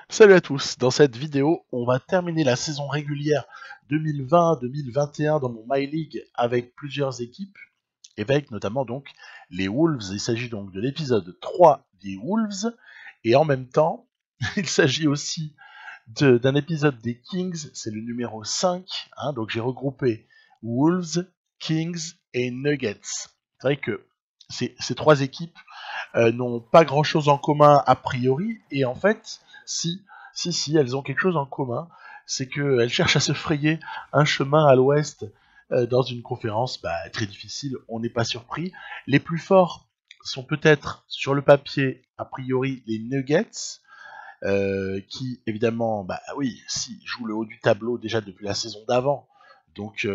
Salut à tous, dans cette vidéo, on va terminer la saison régulière 2020-2021 dans mon My League avec plusieurs équipes, et avec notamment donc les Wolves. Il s'agit donc de l'épisode 3 des Wolves, et en même temps, il s'agit aussi d'un épisode des Kings, c'est le numéro 5, donc j'ai regroupé Wolves, Kings et Nuggets. C'est vrai que ces trois équipes n'ont pas grand chose en commun a priori, et en fait, si, elles ont quelque chose en commun, c'est qu'elles cherchent à se frayer un chemin à l'ouest dans une conférence très difficile, on n'est pas surpris. Les plus forts sont peut-être sur le papier, a priori, les Nuggets, qui évidemment, oui, si, jouent le haut du tableau déjà depuis la saison d'avant, donc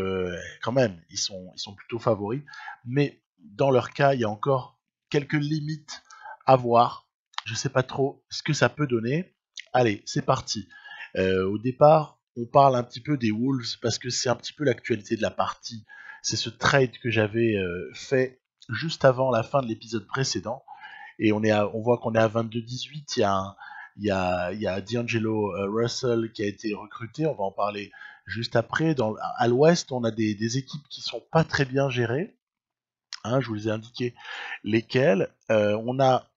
quand même, ils sont plutôt favoris, mais dans leur cas, il y a encore quelques limites à voir. Je sais pas trop ce que ça peut donner. Allez, c'est parti. Au départ, on parle un petit peu des Wolves parce que c'est un petit peu l'actualité de la partie. C'est ce trade que j'avais fait juste avant la fin de l'épisode précédent. Et on voit qu'on est à 22-18. Il y a D'Angelo Russell qui a été recruté. On va en parler juste après. À l'ouest, on a des équipes qui sont pas très bien gérées. Je vous les ai indiqué lesquelles. On a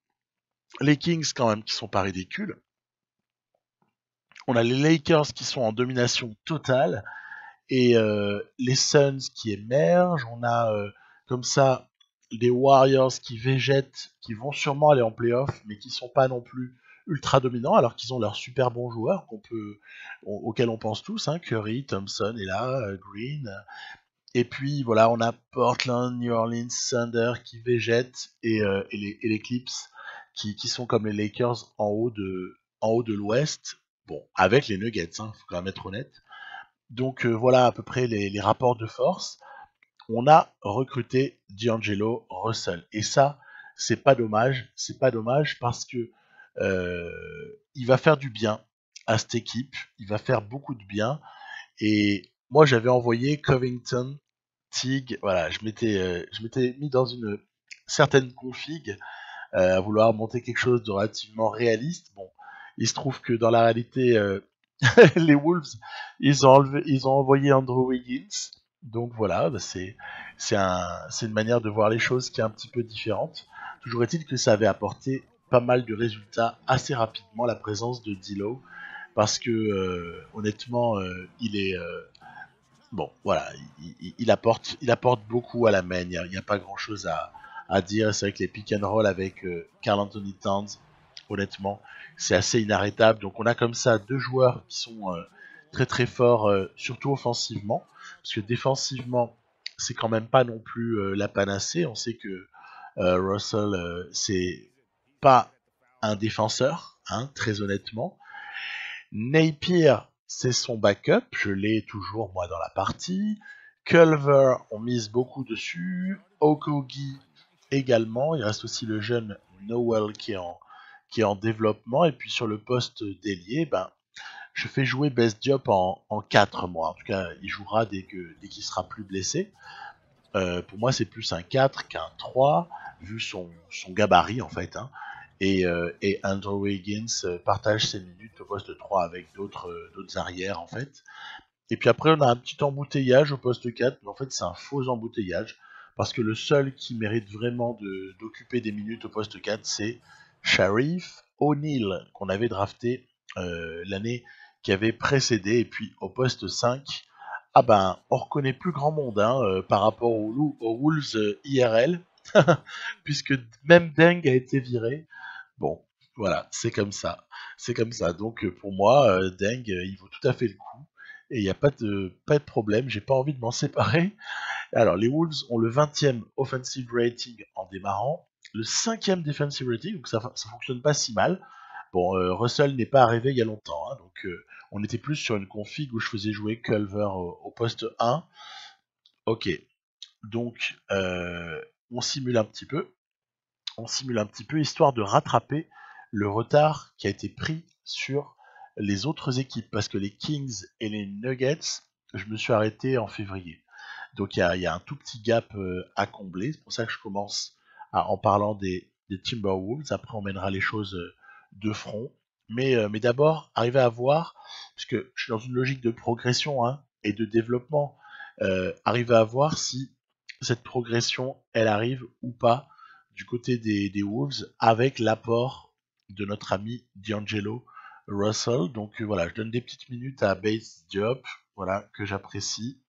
les Kings quand même qui sont pas ridicules. On a les Lakers qui sont en domination totale et les Suns qui émergent. On a comme ça des Warriors qui végètent, qui vont sûrement aller en playoff, mais qui sont pas non plus ultra dominants, alors qu'ils ont leurs super bons joueurs auxquels on pense tous, Curry, Thompson est là, Green. Et puis voilà, on a Portland, New Orleans, Thunder qui végètent et les Clips qui sont comme les Lakers en haut de l'Ouest. Bon, avec les Nuggets, faut quand même être honnête. Donc voilà à peu près les rapports de force. On a recruté D'Angelo Russell. Et ça, c'est pas dommage. C'est pas dommage parce que il va faire du bien à cette équipe. Il va faire beaucoup de bien. Et moi, j'avais envoyé Covington, Tig. Voilà, je m'étais mis dans une certaine config à vouloir monter quelque chose de relativement réaliste. Bon, il se trouve que dans la réalité, les Wolves, ils ont envoyé Andrew Wiggins. Donc voilà, c'est une manière de voir les choses qui est un petit peu différente. Toujours est-il que ça avait apporté pas mal de résultats assez rapidement la présence de D'Lo, parce que honnêtement, il est bon, voilà, il apporte beaucoup à la main. Il n'y a pas grand-chose à dire. C'est vrai que les pick and roll avec Karl Anthony Towns, honnêtement, c'est assez inarrêtable. Donc on a comme ça deux joueurs qui sont très très forts, surtout offensivement, parce que défensivement, c'est quand même pas non plus la panacée. On sait que Russell, c'est pas un défenseur, très honnêtement. Napier, c'est son backup, je l'ai toujours moi dans la partie. Culver, on mise beaucoup dessus. Okogie également. Il reste aussi le jeune Noel qui est en développement. Et puis sur le poste d'ailier, je fais jouer Best Diop en 4 mois. En tout cas, il jouera dès qu'il sera plus blessé. Pour moi, c'est plus un 4 qu'un 3, vu son gabarit en fait. Et Andrew Wiggins partage ses minutes au poste 3 avec d'autres arrières en fait. Et puis après, on a un petit embouteillage au poste 4, mais en fait, c'est un faux embouteillage, parce que le seul qui mérite vraiment d'occuper des minutes au poste 4, c'est Sharif O'Neal, qu'on avait drafté l'année qui avait précédé. Et puis au poste 5, on reconnaît plus grand monde par rapport aux Wolves IRL, puisque même Deng a été viré. Bon, voilà, c'est comme ça. C'est comme ça. Donc pour moi, Deng, il vaut tout à fait le coup. Et il n'y a pas de problème, j'ai pas envie de m'en séparer. Alors, les Wolves ont le 20e offensive rating en démarrant, le 5e defensive rating, donc ça fonctionne pas si mal. Bon, Russell n'est pas arrivé il y a longtemps, donc on était plus sur une config où je faisais jouer Culver au poste 1. Ok, donc on simule un petit peu. On simule un petit peu histoire de rattraper le retard qui a été pris sur les autres équipes, parce que les Kings et les Nuggets, je me suis arrêté en février. Donc il y a un tout petit gap à combler. C'est pour ça que je commence en parlant des Timberwolves. Après, on mènera les choses de front. mais d'abord, arriver à voir, puisque je suis dans une logique de progression hein, et de développement, arriver à voir si cette progression, elle arrive ou pas du côté des Wolves avec l'apport de notre ami D'Angelo Russell. Donc voilà, je donne des petites minutes à Bates Diop, voilà, que j'apprécie.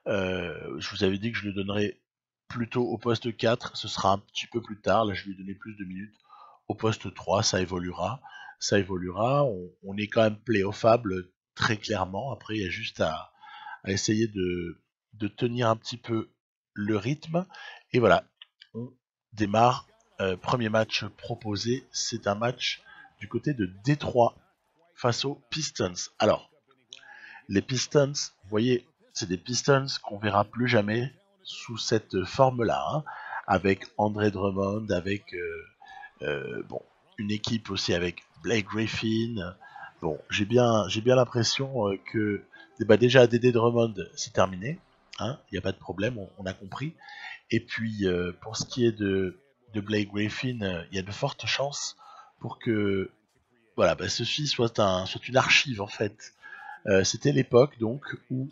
Je vous avais dit que je le donnerais plutôt au poste 4, ce sera un petit peu plus tard, là je lui ai donné plus de minutes. Au poste 3, ça évoluera. Ça évoluera, on est quand même playoffable très clairement. Après, il y a juste à essayer de tenir un petit peu le rythme. Et voilà, on démarre. Premier match proposé, c'est un match du côté de Détroit face aux Pistons. Alors, les Pistons, vous voyez, c'est des Pistons qu'on verra plus jamais sous cette forme-là, hein, avec André Drummond, avec bon, une équipe aussi avec Blake Griffin. Bon, j'ai bien l'impression que bah déjà Dédé Drummond c'est terminé, hein, il n'y a pas de problème, on a compris. Et puis pour ce qui est de Blake Griffin, il y a de fortes chances pour que voilà, bah, ceci soit une archive en fait. C'était l'époque donc où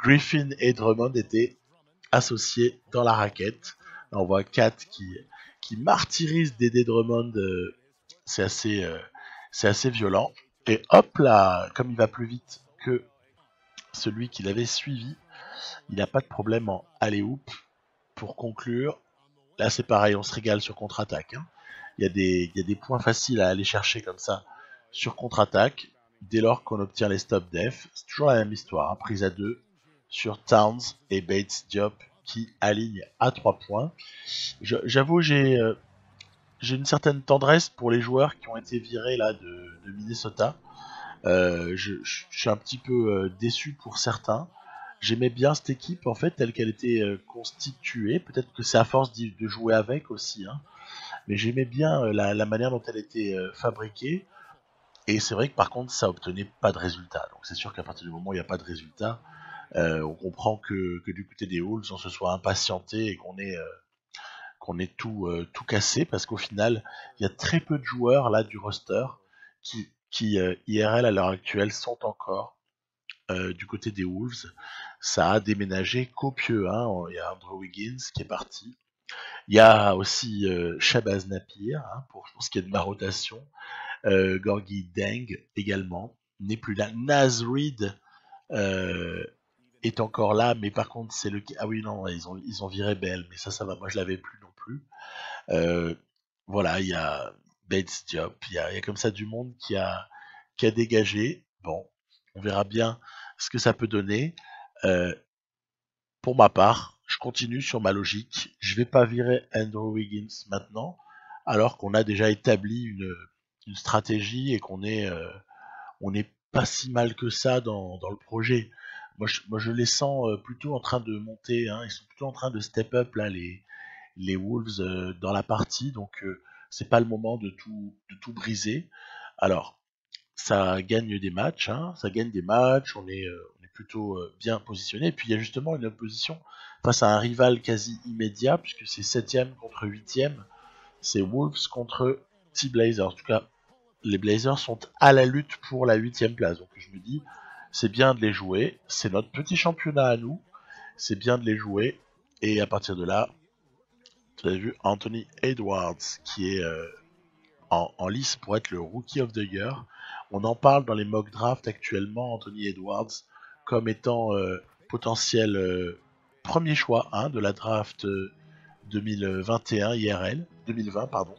Griffin et Drummond étaient associés dans la raquette. Là, on voit Kat qui martyrise Dédé Drummond, c'est assez violent. Et hop là, comme il va plus vite que celui qui l'avait suivi, il n'a pas de problème en alley-oop pour conclure. Là, c'est pareil, on se régale sur contre-attaque. Hein. Il y a des points faciles à aller chercher comme ça sur contre-attaque. Dès lors qu'on obtient les stop def, c'est toujours la même histoire. Hein. Prise à 2 sur Towns et Bates Diop qui alignent à 3 points. J'avoue, j'ai une certaine tendresse pour les joueurs qui ont été virés là de Minnesota. Je suis un petit peu déçu pour certains. J'aimais bien cette équipe en fait telle qu'elle était constituée. Peut-être que c'est à force de jouer avec aussi, hein. Mais j'aimais bien la manière dont elle était fabriquée. Et c'est vrai que par contre ça obtenait pas de résultat. Donc c'est sûr qu'à partir du moment où il n'y a pas de résultat, on comprend que du côté des Wolves on se soit impatienté et qu'on ait tout cassé parce qu'au final il y a très peu de joueurs là du roster qui IRL à l'heure actuelle sont encore du côté des Wolves. Ça a déménagé copieux, hein. Il y a Andrew Wiggins qui est parti. Il y a aussi Shabazz Napier hein, pour ce qui est de ma rotation. Gorgui Deng également n'est plus là. Naz Reid est encore là, mais par contre c'est le ah oui non ils ont viré Bell, mais ça va, moi je l'avais plus non plus. Voilà, il y a Bates Diop, il y a comme ça du monde qui a dégagé. Bon, on verra bien ce que ça peut donner. Pour ma part, je continue sur ma logique. Je vais pas virer Andrew Wiggins maintenant, alors qu'on a déjà établi une stratégie et on est pas si mal que ça dans le projet. Moi, je les sens plutôt en train de monter. Hein, ils sont plutôt en train de step up là, les Wolves dans la partie. Donc, c'est pas le moment de tout briser. Alors, ça gagne des matchs, hein, ça gagne des matchs, on est plutôt bien positionné. Et puis il y a justement une opposition face à un rival quasi immédiat, puisque c'est 7ème contre 8ème, c'est Wolves contre T-Blazers. En tout cas, les Blazers sont à la lutte pour la 8ème place. Donc je me dis, c'est bien de les jouer, c'est notre petit championnat à nous, c'est bien de les jouer. Et à partir de là, vous avez vu Anthony Edwards qui est en lice pour être le Rookie of the Year. On en parle dans les mock drafts actuellement, Anthony Edwards, comme étant potentiel premier choix hein, de la draft 2021 IRL, 2020 pardon.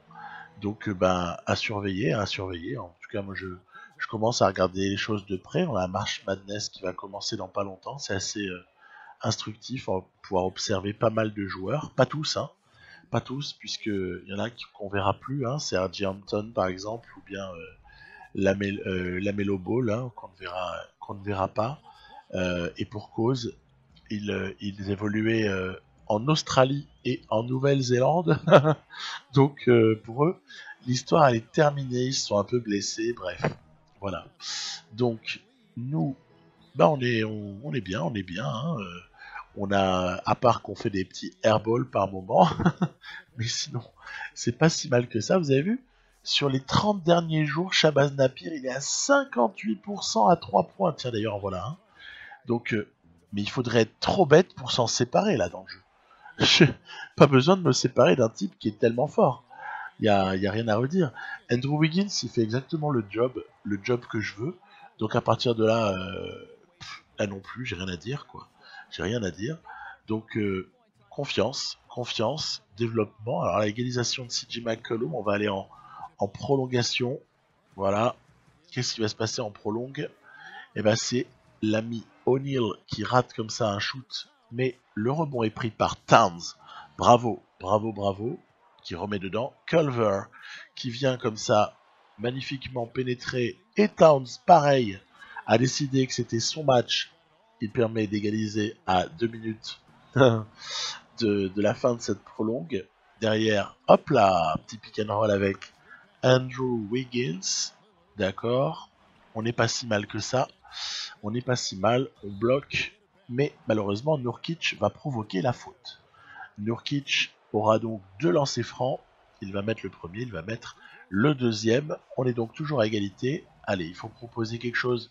Donc ben à surveiller, à surveiller. En tout cas, moi je commence à regarder les choses de près. On a la March Madness qui va commencer dans pas longtemps. C'est assez instructif. On va pouvoir observer pas mal de joueurs, pas tous, hein, pas tous, puisqu'il y en a qu'on verra plus, hein, c'est R.J. Hampton par exemple, ou bien Lamelo Ball, hein, qu'on ne verra pas. Et pour cause, ils évoluaient en Australie et en Nouvelle-Zélande. Donc pour eux, l'histoire elle est terminée, ils se sont un peu blessés, bref. Voilà. Donc nous, bah on est bien, hein, on a, à part qu'on fait des petits airballs par moment, mais sinon, c'est pas si mal que ça. Vous avez vu? Sur les 30 derniers jours, Shabazz Napier, il est à 58% à 3 points. Tiens, d'ailleurs, voilà. Hein. Donc, mais il faudrait être trop bête pour s'en séparer, là, dans le jeu. Pas besoin de me séparer d'un type qui est tellement fort. Il y a rien à redire. Andrew Wiggins, il fait exactement le job que je veux. Donc, à partir de là, là non plus, j'ai rien à dire, quoi. J'ai rien à dire. Donc, confiance, développement. Alors, la égalisation de CJ McCollum, on va aller en prolongation. Voilà. Qu'est-ce qui va se passer en prolongue? Eh ben, c'est l'ami O'Neal qui rate comme ça un shoot, mais le rebond est pris par Towns. Bravo, qui remet dedans. Culver qui vient comme ça magnifiquement pénétrer. Et Towns, pareil, a décidé que c'était son match. Il permet d'égaliser à 2 minutes de la fin de cette prolongue. Derrière, hop là, petit pick and roll avec Andrew Wiggins. D'accord. On n'est pas si mal que ça. On n'est pas si mal. On bloque. Mais malheureusement, Nurkic va provoquer la faute. Nurkic aura donc 2 lancers francs. Il va mettre le premier, il va mettre le deuxième. On est donc toujours à égalité. Allez, il faut proposer quelque chose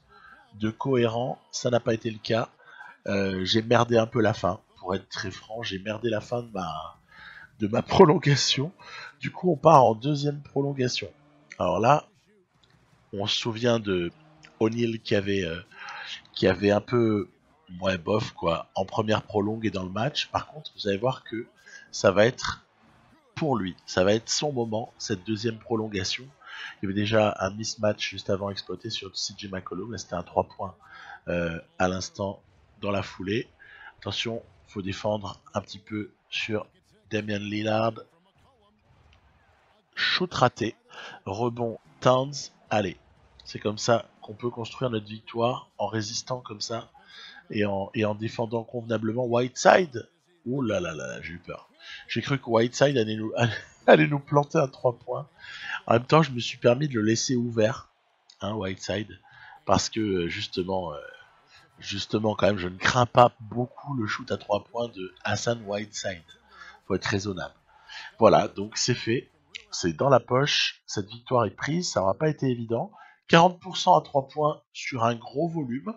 de cohérent. Ça n'a pas été le cas. J'ai merdé un peu la fin. Pour être très franc, j'ai merdé la fin de ma prolongation. Du coup, on part en deuxième prolongation. Alors là, on se souvient de O'Neal qui avait un peu bof quoi en première prolongue et dans le match. Par contre, vous allez voir que ça va être pour lui, ça va être son moment, cette deuxième prolongation. Il y avait déjà un mismatch juste avant exploité sur CJ McCollum, là c'était un 3 points à l'instant dans la foulée. Attention, faut défendre un petit peu sur Damian Lillard. Shoot raté, rebond Towns, allez. C'est comme ça qu'on peut construire notre victoire, en résistant comme ça et en défendant convenablement. Whiteside, ouh là là là, j'ai eu peur. J'ai cru que Whiteside allait nous planter à 3 points. En même temps, je me suis permis de le laisser ouvert, hein, Whiteside, parce que justement quand même, je ne crains pas beaucoup le shoot à 3 points de Hassan Whiteside. Faut être raisonnable. Voilà, donc c'est fait. C'est dans la poche. Cette victoire est prise. Ça n'aura pas été évident. 40% à 3 points sur un gros volume.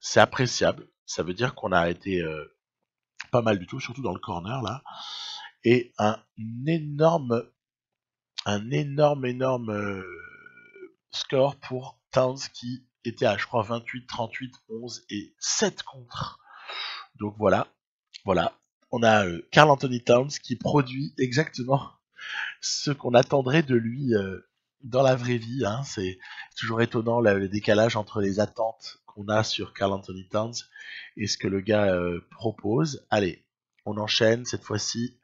C'est appréciable. Ça veut dire qu'on a été pas mal du tout, surtout dans le corner là. Et un énorme score pour Towns qui était à, je crois, 28, 38, 11 et 7 contre. Donc voilà. On a Karl Anthony Towns qui produit exactement ce qu'on attendrait de lui dans la vraie vie. Hein. C'est toujours étonnant le décalage entre les attentes qu'on a sur Karl Anthony Towns et ce que le gars propose. Allez, on enchaîne cette fois-ci.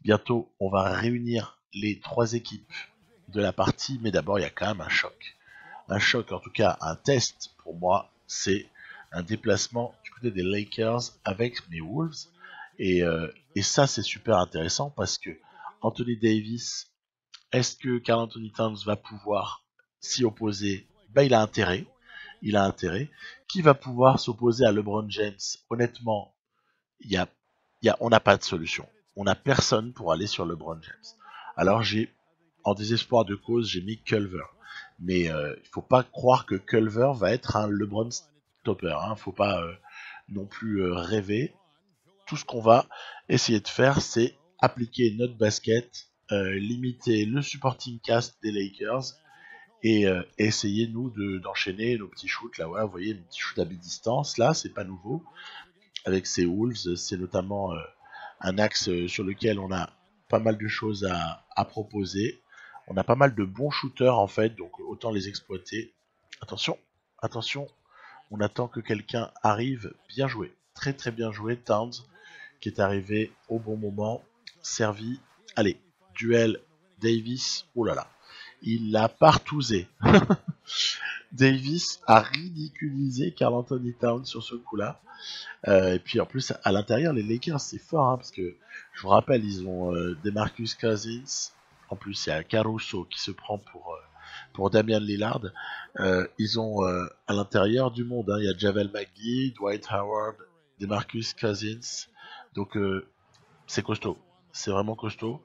Bientôt, on va réunir les 3 équipes de la partie, mais d'abord, il y a quand même un choc. Un choc, en tout cas, un test pour moi, c'est un déplacement du côté des Lakers avec mes Wolves. Et ça, c'est super intéressant parce que Anthony Davis, est-ce que Karl Anthony Towns va pouvoir s'y opposer? Il a intérêt. Qui va pouvoir s'opposer à LeBron James? Honnêtement, on n'a pas de solution. On n'a personne pour aller sur LeBron James. Alors en désespoir de cause, j'ai mis Culver. Mais il faut pas croire que Culver va être un LeBron stopper. Hein. Faut pas non plus rêver. Tout ce qu'on va essayer de faire, c'est appliquer notre basket, limiter le supporting cast des Lakers et essayer nous d'enchaîner nos petits shoots. Là, ouais, vous voyez, mes petits shoots à mi-distance. Là, c'est pas nouveau. Avec ces Wolves, c'est notamment un axe sur lequel on a pas mal de choses à proposer. On a pas mal de bons shooters en fait, donc autant les exploiter. Attention, on attend que quelqu'un arrive. Bien joué, très très bien joué, Towns, qui est arrivé au bon moment, servi. Allez, duel Davis, oh là là, il l'a partousé. Davis a ridiculisé Karl Anthony Towns sur ce coup-là. Et puis en plus, à l'intérieur, les Lakers, c'est fort, hein, parce que je vous rappelle, ils ont DeMarcus Cousins. En plus, il y a Caruso qui se prend pour Damian Lillard. Ils ont à l'intérieur du monde, hein, il y a Javel McGee, Dwight Howard, DeMarcus Cousins. Donc c'est costaud, c'est vraiment costaud.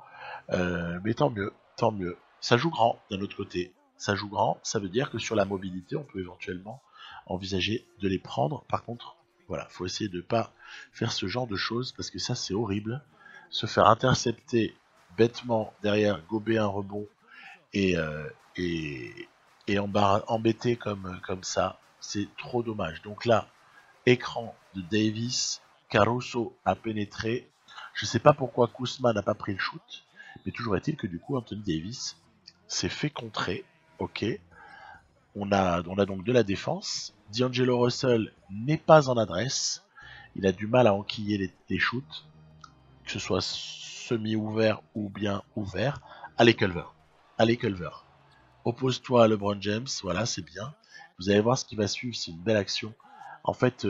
Mais tant mieux. Ça joue grand d'un autre côté. Ça joue grand, ça veut dire que sur la mobilité, on peut éventuellement envisager de les prendre. Par contre, voilà, faut essayer de ne pas faire ce genre de choses parce que ça c'est horrible. Se faire intercepter bêtement derrière, gober un rebond et, et, et embêter comme ça, c'est trop dommage. Donc là, écran de Davis, Caruso a pénétré. Je ne sais pas pourquoi Kuzma n'a pas pris le shoot, mais toujours est-il que du coup Anthony Davis s'est fait contrer. Ok, on a donc de la défense. D'Angelo Russell n'est pas en adresse. Il a du mal à enquiller les shoots, que ce soit semi-ouvert ou bien ouvert. Allez Culver, allez Culver. Oppose-toi à LeBron James, voilà, c'est bien. Vous allez voir ce qui va suivre, c'est une belle action. En fait,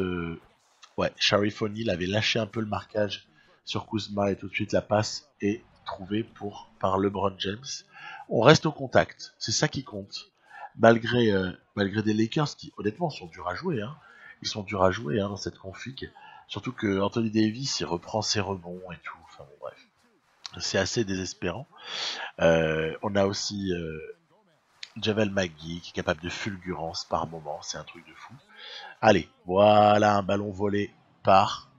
ouais, Sharif O'Neal avait lâché un peu le marquage sur Kuzma et tout de suite la passe est trouvée par LeBron James. On reste au contact, c'est ça qui compte. Malgré des Lakers qui, honnêtement, sont durs à jouer. Hein. Ils sont durs à jouer dans cette config. Surtout que Anthony Davis, il reprend ses rebonds et tout. Enfin bon, bref. C'est assez désespérant. On a aussi Javel McGee qui est capable de fulgurance par moment. C'est un truc de fou. Allez, voilà un ballon volé par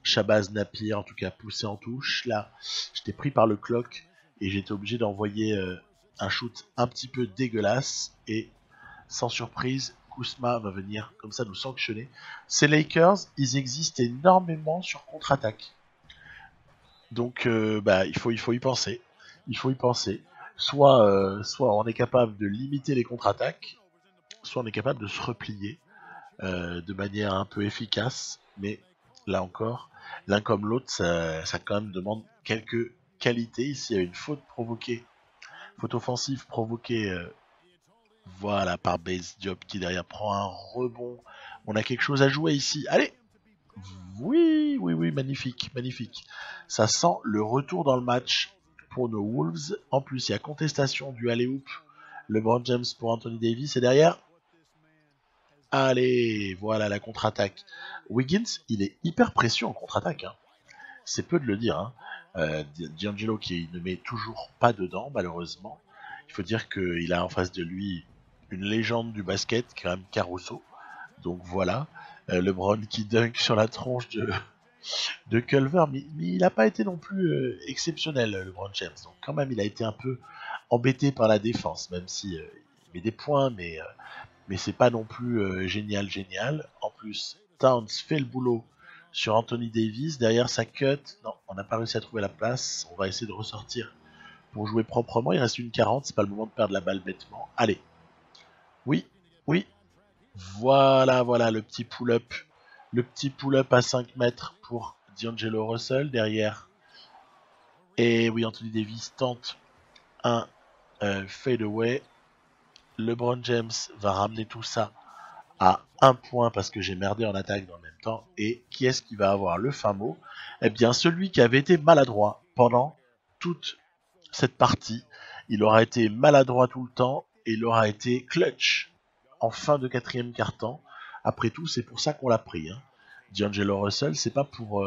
Shabazz Napier, en tout cas poussé en touche. Là, j'étais pris par le clock et j'étais obligé d'envoyer un shoot un petit peu dégueulasse. Et sans surprise, Kuzma va venir comme ça nous sanctionner. Ces Lakers, ils existent énormément sur contre-attaque. Donc, il faut y penser. Il faut y penser. Soit on est capable de limiter les contre-attaques, soit on est capable de se replier de manière un peu efficace, mais là encore, l'un comme l'autre, ça quand même demande quelques qualités. Ici, il y a une faute provoquée, faute offensive provoquée, voilà, par Base Diop qui derrière prend un rebond. On a quelque chose à jouer ici. Allez, oui, oui, oui, magnifique, magnifique. Ça sent le retour dans le match pour nos Wolves. En plus, il y a contestation du alley-oop. LeBron James pour Anthony Davis et derrière, allez, voilà la contre-attaque. Wiggins, il est hyper précieux en contre-attaque. Hein. C'est peu de le dire. Hein. D'Angelo qui ne met toujours pas dedans, malheureusement. Il faut dire qu'il a en face de lui une légende du basket, quand même Caruso. Donc voilà. LeBron qui dunk sur la tronche de Culver, mais il n'a pas été non plus exceptionnel, LeBron James. Donc quand même, il a été un peu embêté par la défense, même si il met des points, mais c'est pas non plus génial. En plus, Towns fait le boulot sur Anthony Davis. Derrière sa cut, non, on n'a pas réussi à trouver la place. On va essayer de ressortir pour jouer proprement. Il reste une 40, c'est pas le moment de perdre la balle bêtement. Allez. Oui, oui. Voilà, voilà, le petit pull-up. Le petit pull-up à 5 mètres pour D'Angelo Russell. Derrière. Et oui, Anthony Davis tente un fadeaway. LeBron James va ramener tout ça à un point parce que j'ai merdé en attaque dans le même temps. Et qui est-ce qui va avoir le fin mot? Eh bien, celui qui avait été maladroit pendant toute cette partie. Il aura été maladroit tout le temps et il aura été clutch en fin de quatrième quart-temps. Après tout, c'est pour ça qu'on l'a pris. Hein. D'Angelo Russell, c'est pas pour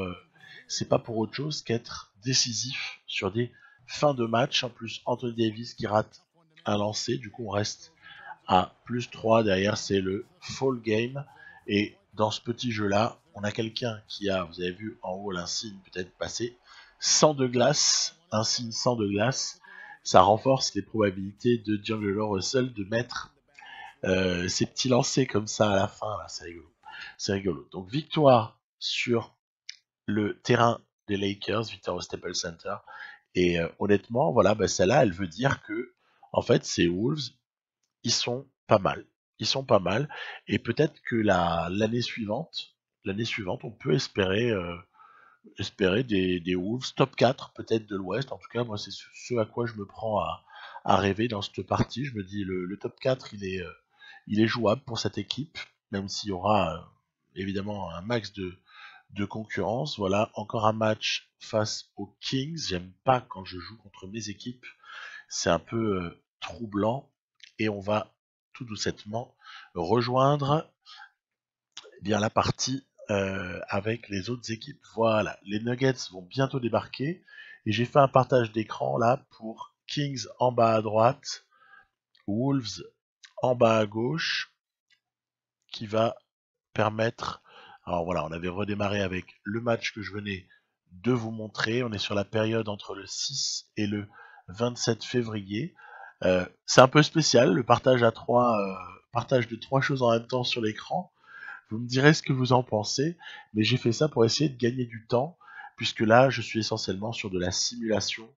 autre chose qu'être décisif sur des fins de match. En plus, Anthony Davis qui rate un lancer. Du coup, on reste à plus 3. Derrière, c'est le fall game. Et dans ce petit jeu-là, on a quelqu'un qui a, vous avez vu en haut l'insigne peut-être passé, 100 de glace, un signe 100 de glace. Ça renforce les probabilités de D'Angelo Russell de mettre ces petits lancers comme ça à la fin. Là, c'est rigolo. C'est rigolo. Donc victoire sur le terrain des Lakers, victoire au Staples Center. Et honnêtement, voilà, celle-là, elle veut dire que en fait, ces Wolves, ils sont pas mal. Ils sont pas mal. Et peut-être que l'année suivante, on peut espérer des Wolves top 4 peut-être de l'Ouest. En tout cas, moi, c'est ce à quoi je me prends à rêver dans cette partie. Je me dis, le top 4, il est jouable pour cette équipe, même s'il y aura évidemment un max de concurrence. Voilà, encore un match face aux Kings. J'aime pas quand je joue contre mes équipes. C'est un peu troublant. Et on va tout doucettement rejoindre bien la partie avec les autres équipes. Voilà, les Nuggets vont bientôt débarquer. Et j'ai fait un partage d'écran là pour Kings en bas à droite, Wolves en bas à gauche, qui va permettre... Alors voilà, on avait redémarré avec le match que je venais de vous montrer. On est sur la période entre le 6 et le 27 février. C'est un peu spécial, le partage à partage de 3 choses en même temps sur l'écran. Vous me direz ce que vous en pensez, mais j'ai fait ça pour essayer de gagner du temps, puisque là, je suis essentiellement sur de la simulation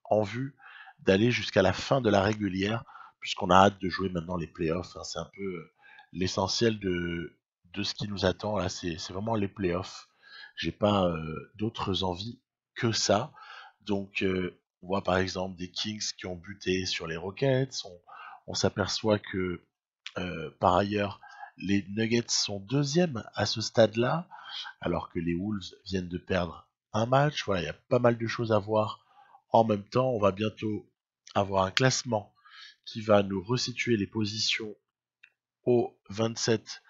en vue d'aller jusqu'à la fin de la régulière, puisqu'on a hâte de jouer maintenant les playoffs. Hein. C'est un peu l'essentiel de ce qui nous attend. Là, c'est vraiment les playoffs. J'ai pas d'autres envies que ça. Donc, on voit par exemple des Kings qui ont buté sur les Rockets. On s'aperçoit que, par ailleurs, les Nuggets sont deuxièmes à ce stade-là, alors que les Wolves viennent de perdre un match. Voilà, il y a pas mal de choses à voir en même temps. On va bientôt avoir un classement qui va nous resituer les positions au 27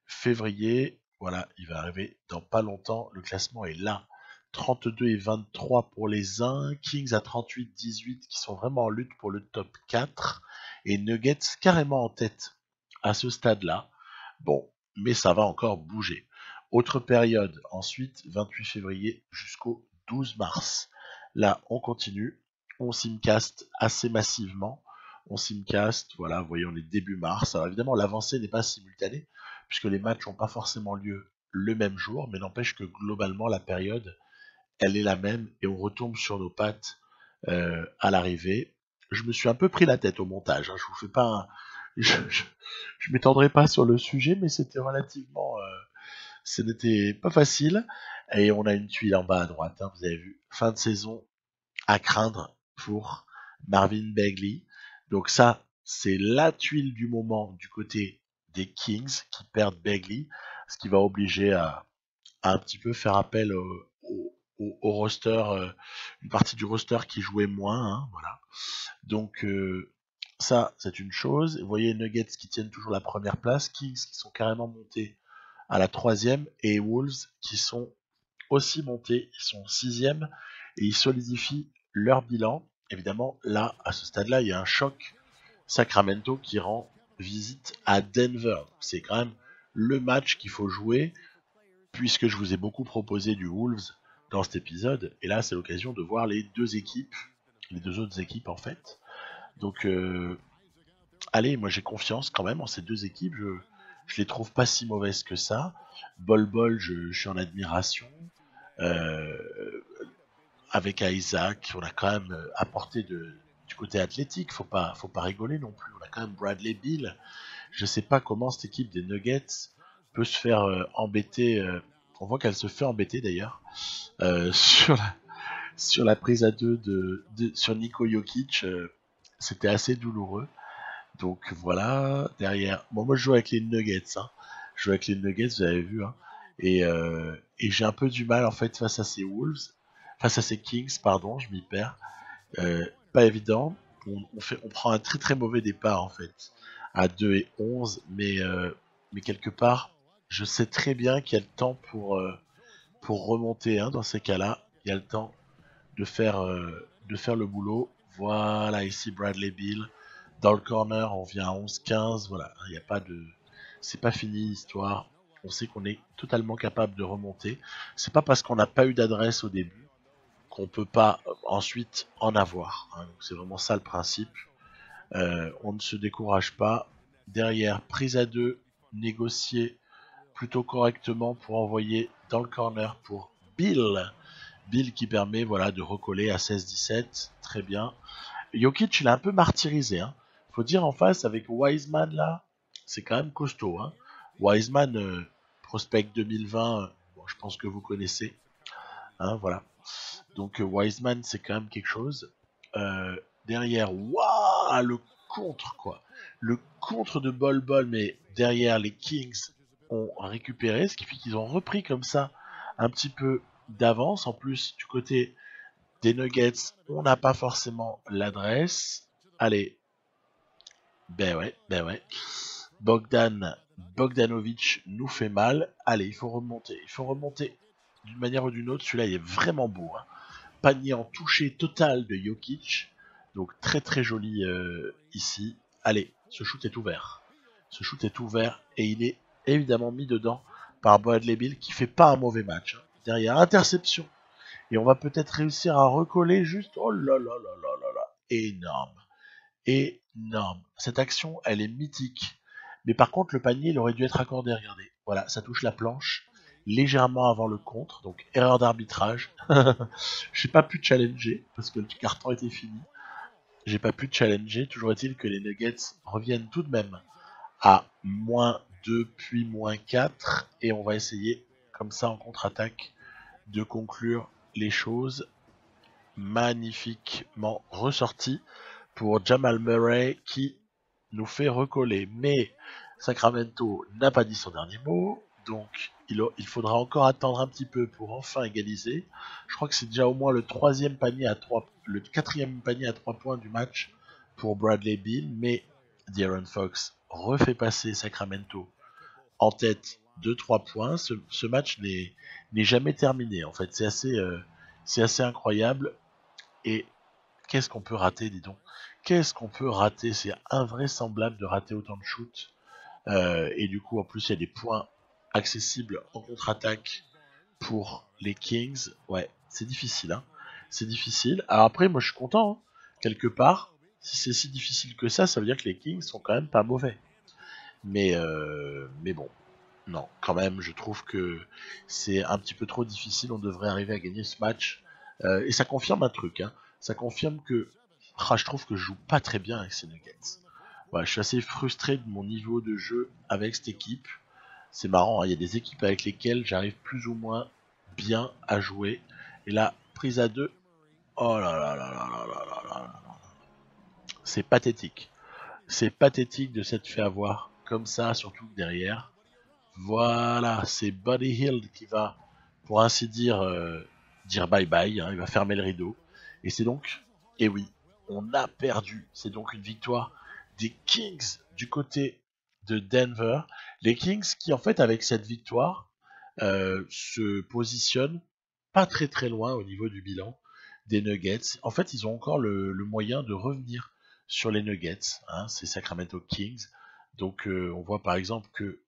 février. Voilà, il va arriver dans pas longtemps. Le classement est là. 32 et 23 pour les uns, Kings à 38-18 qui sont vraiment en lutte pour le top 4 et Nuggets carrément en tête à ce stade-là. Bon, mais ça va encore bouger. Autre période, ensuite, 28 février jusqu'au 12 mars. Là, on continue, on simcast assez massivement. On simcast, voilà, vous voyez, on est début mars. Alors évidemment, l'avancée n'est pas simultanée, puisque les matchs n'ont pas forcément lieu le même jour, mais n'empêche que globalement, la période, elle est la même, et on retombe sur nos pattes à l'arrivée. Je me suis un peu pris la tête au montage, hein. Je vous fais pas un... je m'étendrai pas sur le sujet, mais c'était relativement... ce n'était pas facile. Et on a une tuile en bas à droite, hein, vous avez vu. Fin de saison à craindre pour Marvin Bagley. Donc ça, c'est la tuile du moment du côté des Kings qui perdent Bagley, ce qui va obliger à un petit peu faire appel au roster, une partie du roster qui jouait moins, hein, voilà. Donc ça, c'est une chose. Vous voyez Nuggets qui tiennent toujours la première place, Kings qui sont carrément montés à la troisième, et Wolves qui sont aussi montés, ils sont sixième, et ils solidifient leur bilan. Évidemment, là, à ce stade-là, il y a un choc. Sacramento qui rend visite à Denver. C'est quand même le match qu'il faut jouer, puisque je vous ai beaucoup proposé du Wolves dans cet épisode, et là, c'est l'occasion de voir les deux équipes, les deux autres équipes en fait. Donc, allez, moi j'ai confiance quand même en ces deux équipes. Je les trouve pas si mauvaises que ça. Bol, je suis en admiration. Euh, avec Isaac, on a quand même apporté du côté athlétique. Faut pas rigoler non plus. On a quand même Bradley Beal. Je sais pas comment cette équipe des Nuggets peut se faire embêter. On voit qu'elle se fait embêter d'ailleurs sur la prise à deux sur Niko Jokic. C'était assez douloureux. Donc voilà, derrière. Bon, moi je joue avec les Nuggets. Hein. Je joue avec les Nuggets, vous avez vu. Hein. Et j'ai un peu du mal en fait face à ces Wolves, face à ces Kings, pardon, je m'y perds. Pas évident. On prend un très très mauvais départ en fait, à 2 et 11, mais quelque part, je sais très bien qu'il y a le temps pour remonter. Hein, dans ces cas-là, il y a le temps de faire le boulot. Voilà, ici Bradley Beal. Dans le corner, on vient à 11-15. Voilà, il n'y a pas de... C'est pas fini l'histoire. On sait qu'on est totalement capable de remonter. C'est pas parce qu'on n'a pas eu d'adresse au début qu'on peut pas ensuite en avoir. Hein. Donc c'est vraiment ça le principe. On ne se décourage pas. Derrière, prise à deux, négocier plutôt correctement pour envoyer dans le corner pour Bill. Bill qui permet voilà, de recoller à 16-17. Très bien. Jokic, il a un peu martyrisé. Hein. Faut dire en face, avec Wiseman là, c'est quand même costaud. Hein. Wiseman, prospect 2020, bon, je pense que vous connaissez. Hein, voilà. Donc Wiseman, c'est quand même quelque chose. Derrière, waouh, le contre quoi. Le contre de Bol, mais derrière les Kings ont récupéré, ce qui fait qu'ils ont repris comme ça un petit peu d'avance. En plus, du côté des Nuggets, on n'a pas forcément l'adresse. Allez, ben ouais. Bogdanovic nous fait mal. Allez, il faut remonter d'une manière ou d'une autre. Celui-là, il est vraiment beau. Hein. Panier en toucher total de Jokic. Donc très très joli ici. Allez, ce shoot est ouvert. Ce shoot est ouvert et il est évidemment mis dedans par Bradley Beal qui fait pas un mauvais match. Derrière, interception. Et on va peut-être réussir à recoller juste. Oh là là là là là là. Énorme. Énorme. Cette action, elle est mythique. Mais par contre, le panier, il aurait dû être accordé. Regardez. Voilà, ça touche la planche légèrement avant le contre. Donc, erreur d'arbitrage. J'ai pas pu challenger parce que le carton était fini. J'ai pas pu challenger. Toujours est-il que les Nuggets reviennent tout de même à -2 puis -4. Et on va essayer, comme ça en contre-attaque, de conclure les choses. Magnifiquement ressorti pour Jamal Murray qui nous fait recoller. Mais Sacramento n'a pas dit son dernier mot. Donc il faudra encore attendre un petit peu pour enfin égaliser. Je crois que c'est déjà au moins le quatrième panier à 3 points du match pour Bradley Beal. Mais De'Aaron Fox refait passer Sacramento en tête de 3 points. Ce match n'est jamais terminé. En fait, c'est assez incroyable. Et qu'est-ce qu'on peut rater, dis donc. Qu'est-ce qu'on peut rater? C'est invraisemblable de rater autant de shoots. Et du coup, en plus, il y a des points accessibles en contre-attaque pour les Kings. Ouais, c'est difficile. Hein. C'est difficile. Alors après, moi, je suis content. Hein. Quelque part, si c'est si difficile que ça veut dire que les Kings sont quand même pas mauvais. Mais bon, non, quand même, je trouve que c'est un petit peu trop difficile. On devrait arriver à gagner ce match. Et ça confirme un truc. Hein. Ça confirme que je trouve que je joue pas très bien avec ces Nuggets. Voilà, je suis assez frustré de mon niveau de jeu avec cette équipe. C'est marrant, hein, il y a des équipes avec lesquelles j'arrive plus ou moins bien à jouer. Et là, prise à 2. Oh là là là là là là là là. C'est pathétique. C'est pathétique de s'être fait avoir comme ça, surtout derrière. Voilà, c'est Buddy Hield qui va, pour ainsi dire, dire bye bye. Hein, il va fermer le rideau. Et c'est donc, et oui, on a perdu. C'est donc une victoire des Kings du côté de Denver. Les Kings qui, en fait, avec cette victoire, se positionnent pas très très loin au niveau du bilan des Nuggets. En fait, ils ont encore le moyen de revenir sur les Nuggets. Hein, c'est Sacramento Kings. Donc, on voit par exemple que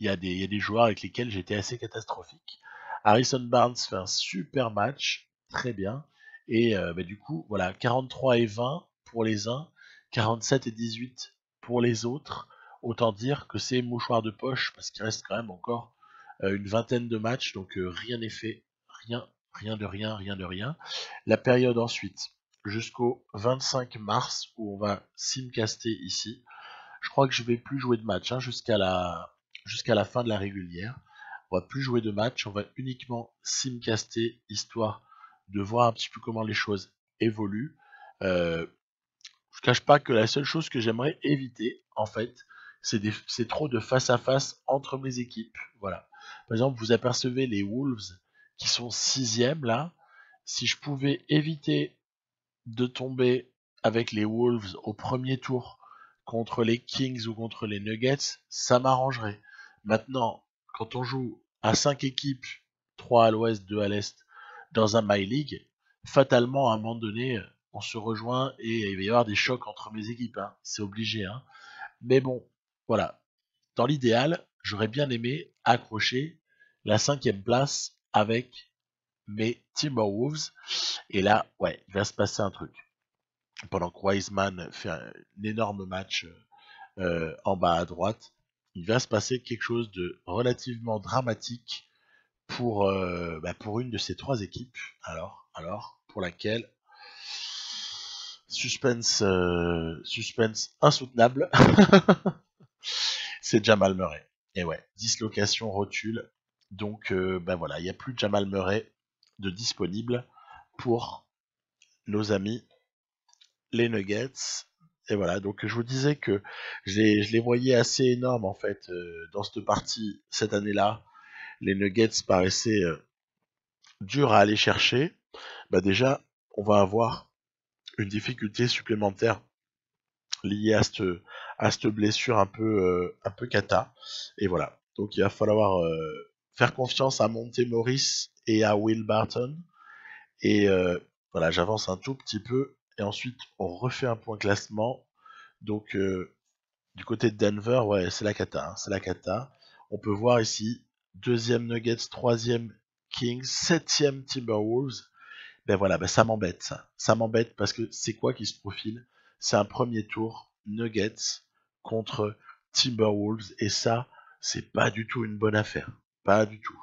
il y a des joueurs avec lesquels j'étais assez catastrophique. Harrison Barnes fait un super match, très bien. Et du coup, voilà, 43 et 20 pour les uns, 47 et 18 pour les autres. Autant dire que c'est mouchoir de poche, parce qu'il reste quand même encore une vingtaine de matchs, donc rien n'est fait, rien de rien, rien de rien. La période ensuite, jusqu'au 25 mars, où on va simcaster ici. Je crois que je vais plus jouer de match hein, jusqu'à la fin de la régulière. On va plus jouer de match, on va uniquement simcaster, histoire de voir un petit peu comment les choses évoluent. Je cache pas que la seule chose que j'aimerais éviter, en fait, c'est trop de face à face entre mes équipes. Voilà. Par exemple, vous apercevez les Wolves qui sont 6e là. Si je pouvais éviter de tomber avec les Wolves au premier tour contre les Kings ou contre les Nuggets, ça m'arrangerait. Maintenant, quand on joue à 5 équipes, 3 à l'ouest, 2 à l'est, dans un My League, fatalement, à un moment donné, on se rejoint et il va y avoir des chocs entre mes équipes. Hein. C'est obligé. Hein. Mais bon, voilà. Dans l'idéal, j'aurais bien aimé accrocher la 5e place avec mes Timberwolves. Et là, ouais, il va se passer un truc. Pendant que Wiseman fait un énorme match en bas à droite, il va se passer quelque chose de relativement dramatique pour une de ces 3 équipes. Alors, pour laquelle suspense insoutenable, c'est Jamal Murray. Et ouais, dislocation, rotule. Donc voilà, il n'y a plus de Jamal Murray de disponible pour nos amis les Nuggets. Et voilà, donc je vous disais que je les voyais assez énormes en fait dans cette partie cette année-là. Les Nuggets paraissaient durs à aller chercher. Bah déjà, on va avoir une difficulté supplémentaire liée à cette blessure un peu cata. Et voilà, donc il va falloir faire confiance à Monte Morris et à Will Barton. Et voilà, j'avance un tout petit peu. et ensuite on refait un point classement. Donc du côté de Denver, ouais, c'est la cata, hein, c'est la cata. On peut voir ici, deuxième Nuggets, troisième Kings, septième Timberwolves. Ben voilà, ben ça m'embête ça. Ça m'embête parce que c'est quoi qui se profile? C'est un premier tour Nuggets contre Timberwolves et ça, c'est pas du tout une bonne affaire. Pas du tout.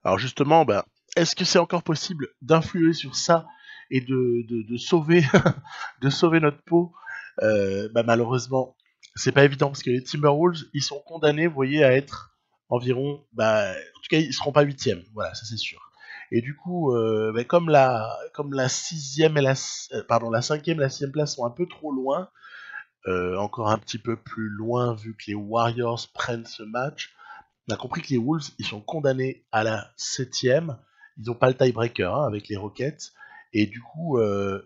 Alors justement, ben, est-ce que c'est encore possible d'influer sur ça et de sauver de sauver notre peau? Bah, malheureusement, c'est pas évident parce que les Timberwolves, ils sont condamnés, vous voyez, à être environ, bah, en tout cas, ils seront pas huitièmes, voilà, ça c'est sûr. Et du coup, bah, comme la sixième et pardon, la cinquième et la sixième place sont un peu trop loin, encore un petit peu plus loin vu que les Warriors prennent ce match, on a compris que les Wolves, ils sont condamnés à la septième. Ils n'ont pas le tiebreaker hein, avec les Rockets. Et du coup, ben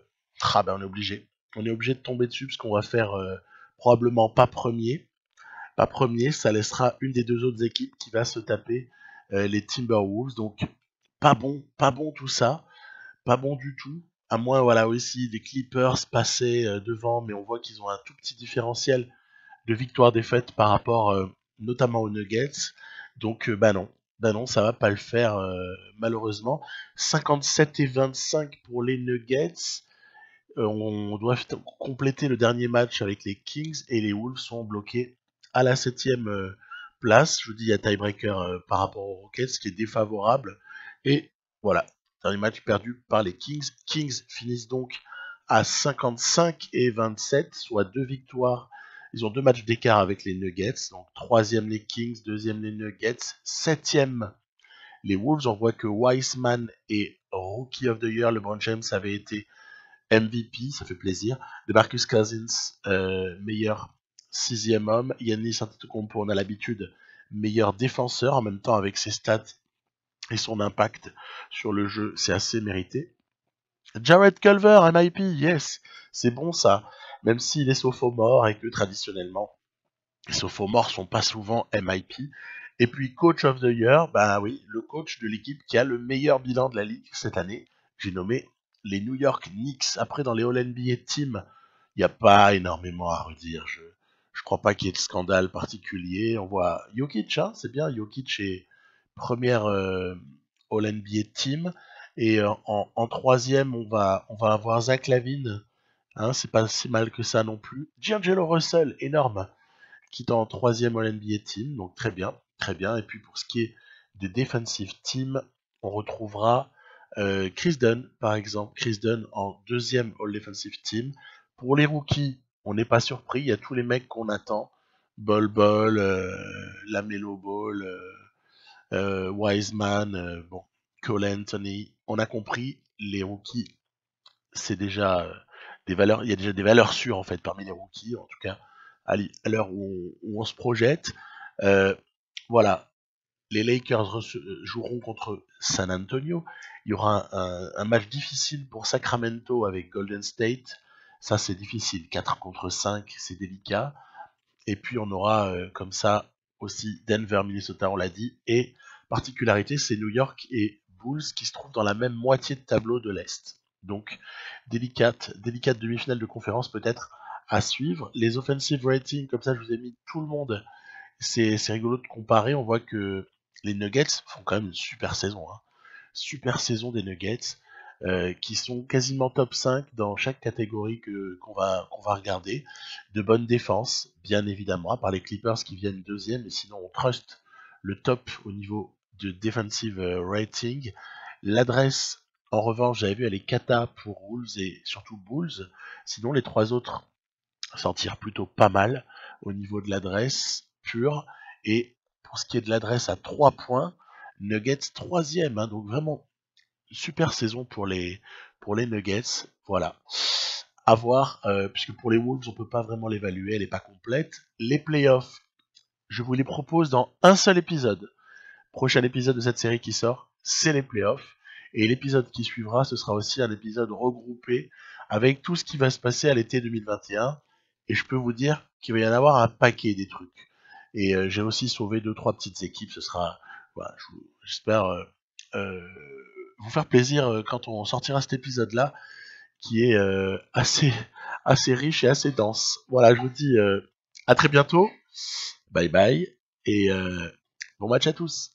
on est obligé. On est obligé de tomber dessus parce qu'on va faire probablement pas premier. Pas premier, ça laissera une des deux autres équipes qui va se taper les Timberwolves. Donc, pas bon tout ça. Pas bon du tout. À moins, voilà, aussi, des Clippers passaient devant, mais on voit qu'ils ont un tout petit différentiel de victoire-défaite par rapport notamment aux Nuggets. Donc bah non, ça va pas le faire malheureusement. 57 et 25 pour les Nuggets. On doit compléter le dernier match avec les Kings et les Wolves sont bloqués à la septième place. Je vous dis, il y a tiebreaker par rapport aux Rockets, ce qui est défavorable. Et voilà, dernier match perdu par les Kings. Kings finissent donc à 55 et 27, soit 2 victoires. Ils ont 2 matchs d'écart avec les Nuggets. Donc troisième les Kings, deuxième les Nuggets, septième les Wolves. On voit que Wiseman est Rookie of the Year. LeBron James avait été MVP, ça fait plaisir. DeMarcus Cousins, meilleur sixième homme. Giannis Antetokounmpo, on a l'habitude, meilleur défenseur. En même temps, avec ses stats et son impact sur le jeu, c'est assez mérité. Jared Culver, MIP, yes, c'est bon ça. Même s'il est sophomore et que traditionnellement, les sophomores sont pas souvent MIP. Et puis Coach of the Year, bah oui, le coach de l'équipe qui a le meilleur bilan de la ligue cette année, j'ai nommé les New York Knicks. Après, dans les All-NBA Team, il n'y a pas énormément à redire. Je crois pas qu'il y ait de scandale particulier. On voit Jokic, hein, c'est bien, Jokic est première All-NBA Team. Et en troisième, on va avoir Zach LaVine. Hein, c'est pas si mal que ça non plus. D'Angelo Russell, énorme, qui est en troisième All-NBA Team, donc très bien, très bien. Et puis pour ce qui est de Defensive Team, on retrouvera Chris Dunn, par exemple. Chris Dunn en deuxième All-Defensive Team. Pour les rookies, on n'est pas surpris, il y a tous les mecs qu'on attend. Bol Bol, Lamelo Ball, Wiseman, bon, Cole Anthony. On a compris, les rookies, c'est déjà des valeurs, il y a déjà des valeurs sûres en fait parmi les rookies, en tout cas à l'heure où on se projette. Euh, voilà, les Lakers joueront contre San Antonio. Il y aura un match difficile pour Sacramento avec Golden State. Ça, c'est difficile. 4 contre 5, c'est délicat. Et puis, on aura comme ça aussi Denver, Minnesota, on l'a dit. Et particularité, c'est New York et Bulls qui se trouvent dans la même moitié de tableau de l'Est. Donc, délicate demi-finale de conférence peut-être à suivre. Les offensive ratings, comme ça, je vous ai mis tout le monde. C'est rigolo de comparer. On voit que les Nuggets font quand même une super saison. Hein. Super saison des Nuggets, qui sont quasiment top 5 dans chaque catégorie qu'on va regarder. De bonnes défenses, bien évidemment, à part les Clippers qui viennent deuxième, mais sinon on trust le top au niveau de defensive rating. L'adresse, en revanche, j'avais vu, elle est cata pour Wolves et surtout Bulls. Sinon, les trois autres s'en tirent plutôt pas mal au niveau de l'adresse pure. Et pour ce qui est de l'adresse à 3 points, Nuggets troisième, hein, donc vraiment super saison pour les Nuggets. Voilà. À voir, puisque pour les Wolves, on peut pas vraiment l'évaluer, elle est pas complète. Les playoffs, je vous les propose dans un seul épisode. Prochain épisode de cette série qui sort, c'est les playoffs. Et l'épisode qui suivra, ce sera aussi un épisode regroupé avec tout ce qui va se passer à l'été 2021. Et je peux vous dire qu'il va y en avoir un paquet des trucs. Et j'ai aussi sauvé 2-3 petites équipes. Ce sera, voilà, j'espère vous faire plaisir quand on sortira cet épisode-là. qui est assez riche et assez dense. Voilà, je vous dis à très bientôt. Bye bye et bon match à tous.